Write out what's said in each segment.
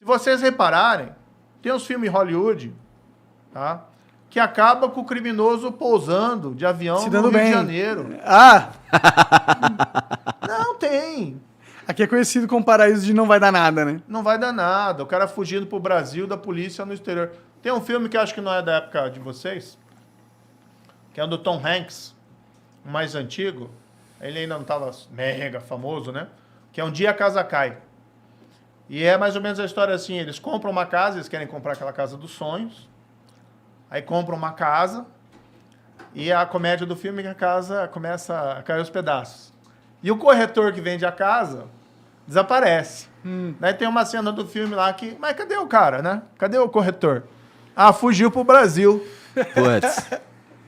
Se vocês repararem, tem uns filmes em Hollywood, tá? Que acaba com o criminoso pousando de avião Se no dando Rio bem. de Janeiro. Ah, Não tem. aqui é conhecido como paraíso de não vai dar nada, né? Não vai dar nada. O cara fugindo pro Brasil da polícia no exterior. Tem um filme que eu acho que não é da época de vocês, que é o do Tom Hanks, o mais antigo. Ele ainda não estava mega famoso, né? Que é Um Dia a Casa Cai. E é mais ou menos a história assim, eles compram uma casa, eles querem comprar aquela casa dos sonhos, aí compram uma casa, e a comédia do filme é que a casa começa a cair aos pedaços. E o corretor que vende a casa desaparece. Daí tem uma cena do filme lá que, mas cadê o cara, né? Cadê o corretor? Ah, fugiu pro Brasil. Putz.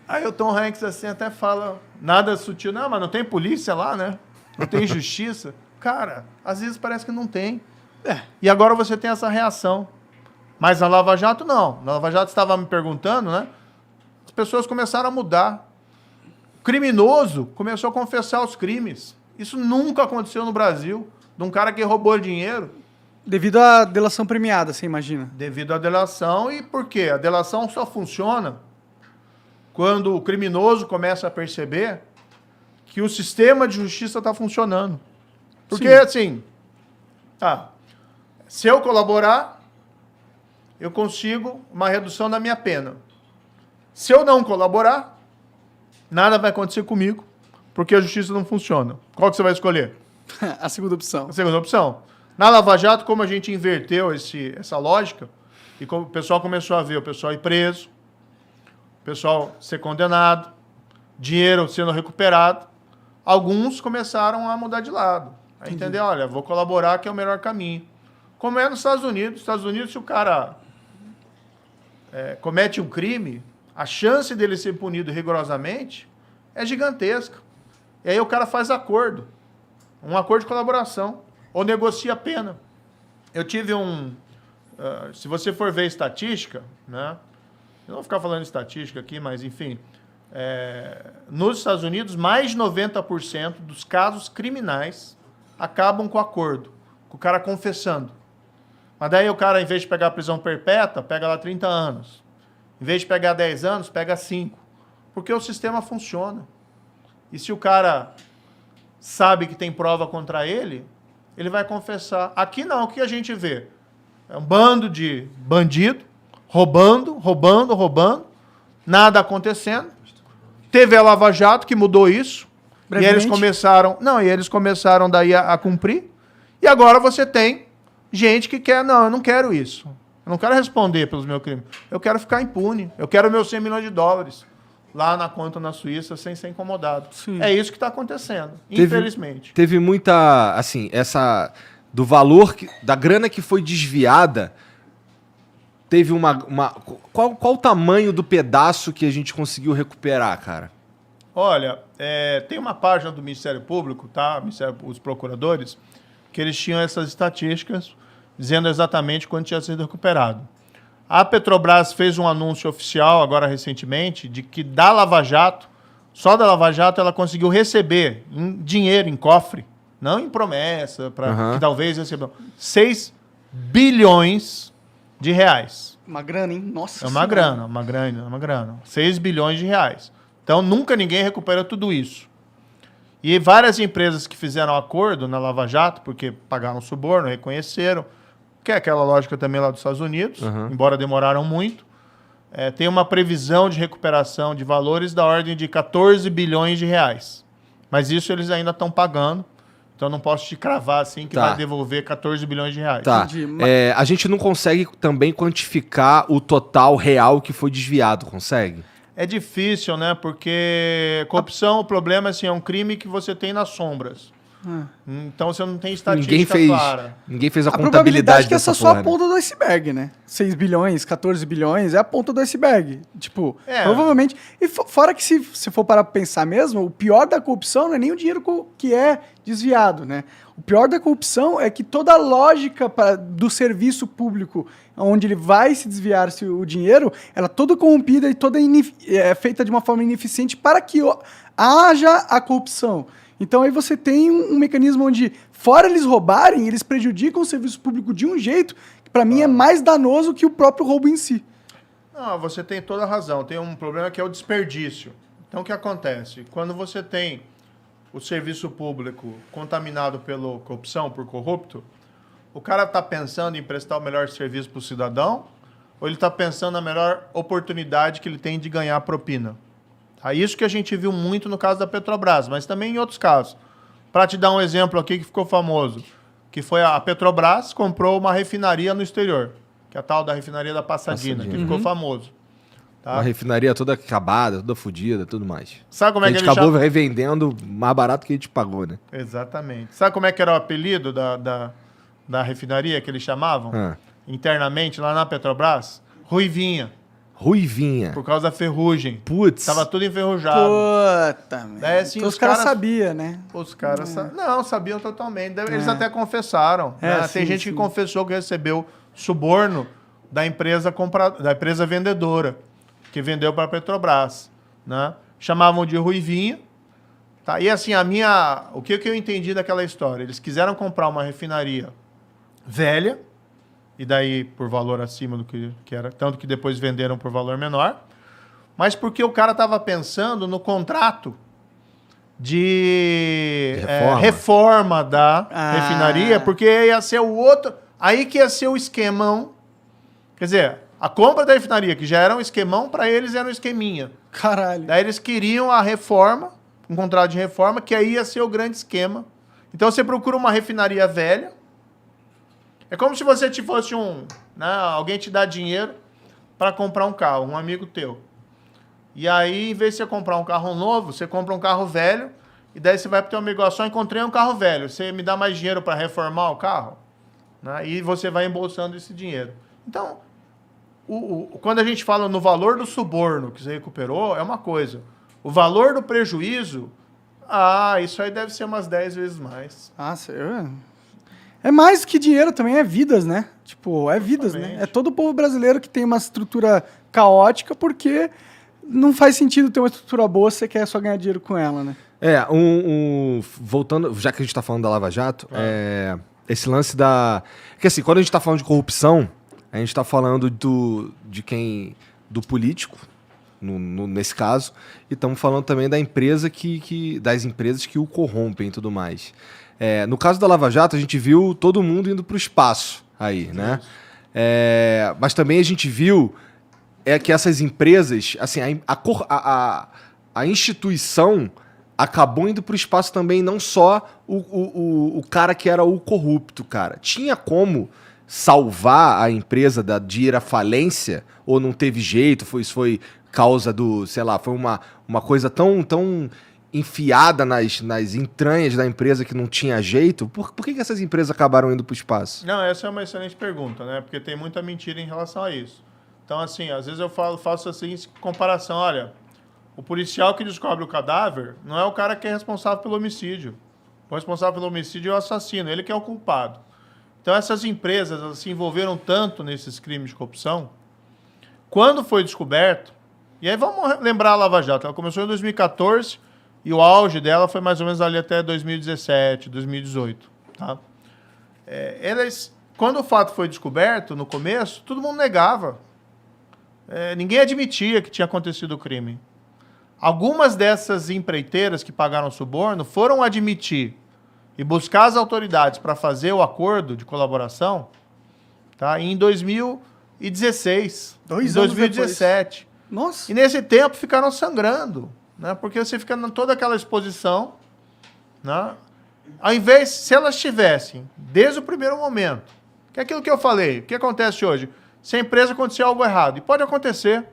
Aí o Tom Hanks assim até fala, nada sutil, não, mas não tem polícia lá, né? Não tem justiça. Cara, às vezes parece que não tem. E agora você tem essa reação. Mas na Lava Jato, não. Na Lava Jato, você estava me perguntando, né? As pessoas começaram a mudar. O criminoso começou a confessar os crimes. Isso nunca aconteceu no Brasil. De um cara que roubou dinheiro. Devido à delação premiada, você imagina. Devido à delação. E por quê? A delação só funciona quando o criminoso começa a perceber que o sistema de justiça está funcionando. Porque, assim, se eu colaborar, eu consigo uma redução da minha pena. Se eu não colaborar, nada vai acontecer comigo, porque a justiça não funciona. Qual que você vai escolher? A segunda opção. A segunda opção. Na Lava Jato, como a gente inverteu essa lógica, e como o pessoal começou a ver o pessoal ir preso, o pessoal ser condenado, dinheiro sendo recuperado, alguns começaram a mudar de lado. A entender, olha, vou colaborar que é o melhor caminho. Como é nos Estados Unidos. Nos Estados Unidos, se o cara comete um crime, a chance dele ser punido rigorosamente é gigantesca. E aí o cara faz acordo. Um acordo de colaboração. Ou negocia a pena. Eu tive se você for ver estatística, né? Eu não vou ficar falando estatística aqui, mas enfim. Nos Estados Unidos, mais de 90% dos casos criminais acabam com acordo. Com o cara confessando. Mas daí o cara, em vez de pegar a prisão perpétua, pega lá 30 anos. Em vez de pegar 10 anos, pega 5. Porque o sistema funciona. E se o cara sabe que tem prova contra ele, ele vai confessar. Aqui não, o que a gente vê? É um bando de bandido, roubando, nada acontecendo. Teve a Lava Jato, que mudou isso. E eles começaram daí a cumprir. E agora você tem gente que quer, não, eu não quero isso. Eu não quero responder pelos meus crimes. Eu quero ficar impune. Eu quero meus 100 milhões de dólares lá na conta na Suíça sem ser incomodado. Sim. É isso que está acontecendo, infelizmente. Teve muita, assim, do valor, da grana que foi desviada, teve qual o tamanho do pedaço que a gente conseguiu recuperar, cara? Olha, tem uma página do Ministério Público, tá? Os procuradores, que eles tinham essas estatísticas dizendo exatamente quanto tinha sido recuperado. A Petrobras fez um anúncio oficial, agora recentemente, de que da Lava Jato, só da Lava Jato, ela conseguiu receber em dinheiro, em cofre, não em promessa, que talvez recebam, 6 bilhões de reais. Uma grana, hein? Nossa É uma grana. 6 bilhões de reais. Então, nunca ninguém recupera tudo isso. E várias empresas que fizeram acordo na Lava Jato, porque pagaram suborno, reconheceram, que é aquela lógica também lá dos Estados Unidos, embora demoraram muito, tem uma previsão de recuperação de valores da ordem de 14 bilhões de reais. Mas isso eles ainda estão pagando, então não posso te cravar assim que vai devolver 14 bilhões de reais. Tá. A gente não consegue também quantificar o total real que foi desviado, consegue? É difícil, né? Porque corrupção, o problema assim, é um crime que você tem nas sombras. Então você não tem estatística clara. Ninguém fez a probabilidade contabilidade que essa dessa é só porra, a ponta do iceberg, né? 6 bilhões, 14 bilhões é a ponta do iceberg. Tipo, provavelmente... E fora que se for parar pra pensar mesmo, o pior da corrupção não é nem o dinheiro que é desviado, né? O pior da corrupção é que toda a lógica do serviço público, onde ele vai se desviar o dinheiro, ela é toda corrompida e toda feita de uma forma ineficiente para que haja a corrupção. Então aí você tem um mecanismo onde, fora eles roubarem, eles prejudicam o serviço público de um jeito que pra mim, é mais danoso que o próprio roubo em si. Não, você tem toda a razão. Tem um problema que é o desperdício. Então, o que acontece? Quando você tem o serviço público contaminado pela corrupção, por corrupto, o cara está pensando em prestar o melhor serviço para o cidadão ou ele está pensando na melhor oportunidade que ele tem de ganhar propina? É isso que a gente viu muito no caso da Petrobras, mas também em outros casos. Para te dar um exemplo aqui que ficou famoso, que foi a Petrobras comprou uma refinaria no exterior, que é a tal da refinaria da Passadina, que ficou famoso. Tá? Uma refinaria toda acabada, toda fodida, tudo mais. Sabe como é que a gente acabou revendendo mais barato que a gente pagou, né? Exatamente. Sabe como é que era o apelido da refinaria que eles chamavam? Internamente, lá na Petrobras? Ruivinha. Ruivinha. Por causa da ferrugem. Putz. Tava tudo enferrujado. Puta, Daí, assim, então os caras sabiam, né? Os caras não, sabiam totalmente. Eles até confessaram. Né? Tem gente que confessou que recebeu suborno da empresa da empresa vendedora, que vendeu para a Petrobras. Né? Chamavam de Ruivinha. Tá? E assim, o que eu entendi daquela história? Eles quiseram comprar uma refinaria velha, e daí por valor acima do que era, tanto que depois venderam por valor menor, mas porque o cara estava pensando no contrato de reforma da refinaria, porque ia ser o outro, aí que ia ser o esquemão, quer dizer, a compra da refinaria, que já era um esquemão, para eles era um esqueminha. Caralho. Daí eles queriam a reforma, um contrato de reforma, que aí ia ser o grande esquema. Então você procura uma refinaria velha. É como se você fosse alguém te dá dinheiro para comprar um carro, um amigo teu. E aí, em vez de você comprar um carro novo, você compra um carro velho, e daí você vai pro teu amigo, só encontrei um carro velho, você me dá mais dinheiro para reformar o carro? Né? E você vai embolsando esse dinheiro. Então, quando a gente fala no valor do suborno que você recuperou, é uma coisa. O valor do prejuízo, isso aí deve ser umas 10 vezes mais. É mais que dinheiro também, é vidas, né? Tipo, é vidas, Exatamente. né? É todo o povo brasileiro que tem uma estrutura caótica porque não faz sentido ter uma estrutura boa se você quer só ganhar dinheiro com ela, né? Voltando, já que a gente tá falando da Lava Jato, esse lance da... Porque assim, quando a gente tá falando de corrupção, a gente tá falando do político, nesse caso, e estamos falando também da empresa das empresas que o corrompem e tudo mais. No caso da Lava Jato, a gente viu todo mundo indo para o espaço aí, né? Mas também a gente viu que essas empresas, assim, a instituição acabou indo para o espaço também, não só o cara que era o corrupto, cara. Tinha como salvar a empresa de ir à falência ou não teve jeito? Isso foi causa do, sei lá, foi uma coisa tão enfiada nas entranhas da empresa que não tinha jeito? Por que essas empresas acabaram indo para o espaço? Não, essa é uma excelente pergunta, né? Porque tem muita mentira em relação a isso. Então, assim, às vezes eu faço a seguinte comparação, olha, o policial que descobre o cadáver não é o cara que é responsável pelo homicídio. O responsável pelo homicídio é o assassino, ele que é o culpado. Então, essas empresas elas se envolveram tanto nesses crimes de corrupção, quando foi descoberto, e aí vamos lembrar a Lava Jato, ela começou em 2014, e o auge dela foi mais ou menos ali até 2017, 2018. Tá? Quando o fato foi descoberto, no começo, todo mundo negava. Ninguém admitia que tinha acontecido o crime. Algumas dessas empreiteiras que pagaram suborno foram admitir e buscar as autoridades para fazer o acordo de colaboração, tá? Em 2016, em 2017. Nossa. E nesse tempo ficaram sangrando. Né? Porque você fica em toda aquela exposição, né? Ao invés, se elas tivessem, desde o primeiro momento, que é aquilo que eu falei, o que acontece hoje? Se a empresa acontecer algo errado, e pode acontecer,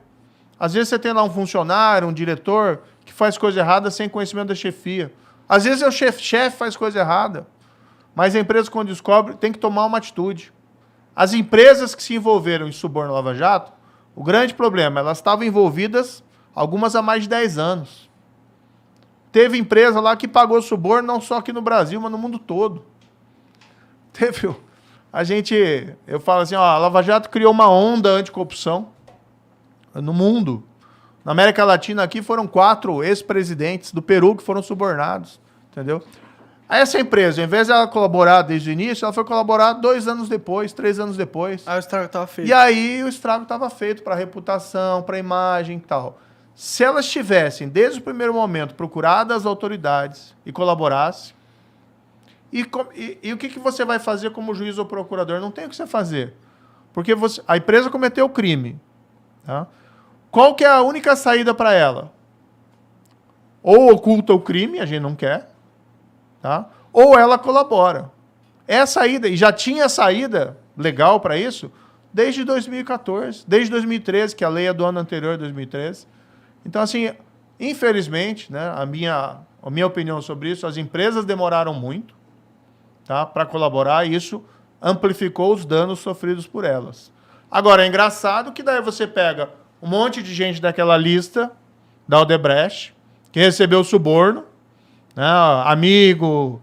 às vezes você tem lá um funcionário, um diretor, que faz coisa errada sem conhecimento da chefia. Às vezes o chefe faz coisa errada, mas a empresa, quando descobre, tem que tomar uma atitude. As empresas que se envolveram em suborno Lava Jato, o grande problema, elas estavam envolvidas algumas há mais de 10 anos. Teve empresa lá que pagou suborno, não só aqui no Brasil, mas no mundo todo. Eu falo assim, a Lava Jato criou uma onda anticorrupção no mundo. Na América Latina aqui foram 4 ex-presidentes do Peru que foram subornados, entendeu? Aí essa empresa, ao invés de ela colaborar desde o início, ela foi colaborar 2 anos depois, 3 anos depois. Aí o estrago estava feito. E aí o estrago estava feito para a reputação, para a imagem e tal. Se elas tivessem, desde o primeiro momento, procurado as autoridades e colaborassem, e o que você vai fazer como juiz ou procurador? Não tem o que você fazer. Porque a empresa cometeu o crime. Tá? Qual que é a única saída para ela? Ou oculta o crime, a gente não quer, tá? Ou ela colabora. É a saída, e já tinha saída legal para isso desde 2014, desde 2013, que a lei é do ano anterior, 2013. Então, assim, infelizmente, né, a minha opinião sobre isso, as empresas demoraram muito, tá, para colaborar, e isso amplificou os danos sofridos por elas. Agora, é engraçado que daí você pega um monte de gente daquela lista da Odebrecht, que recebeu suborno, né, amigo,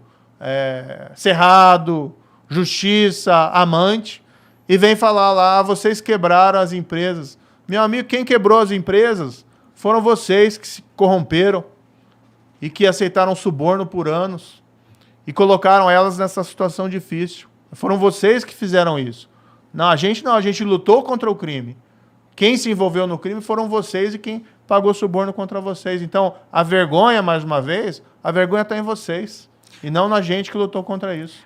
Cerrado, Justiça, Amante, e vem falar lá, vocês quebraram as empresas. Meu amigo, quem quebrou as empresas foram vocês que se corromperam e que aceitaram suborno por anos e colocaram elas nessa situação difícil. Foram vocês que fizeram isso. Não, a gente lutou contra o crime. Quem se envolveu no crime foram vocês e quem pagou suborno contra vocês. Então, a vergonha, mais uma vez, a vergonha está em vocês e não na gente que lutou contra isso.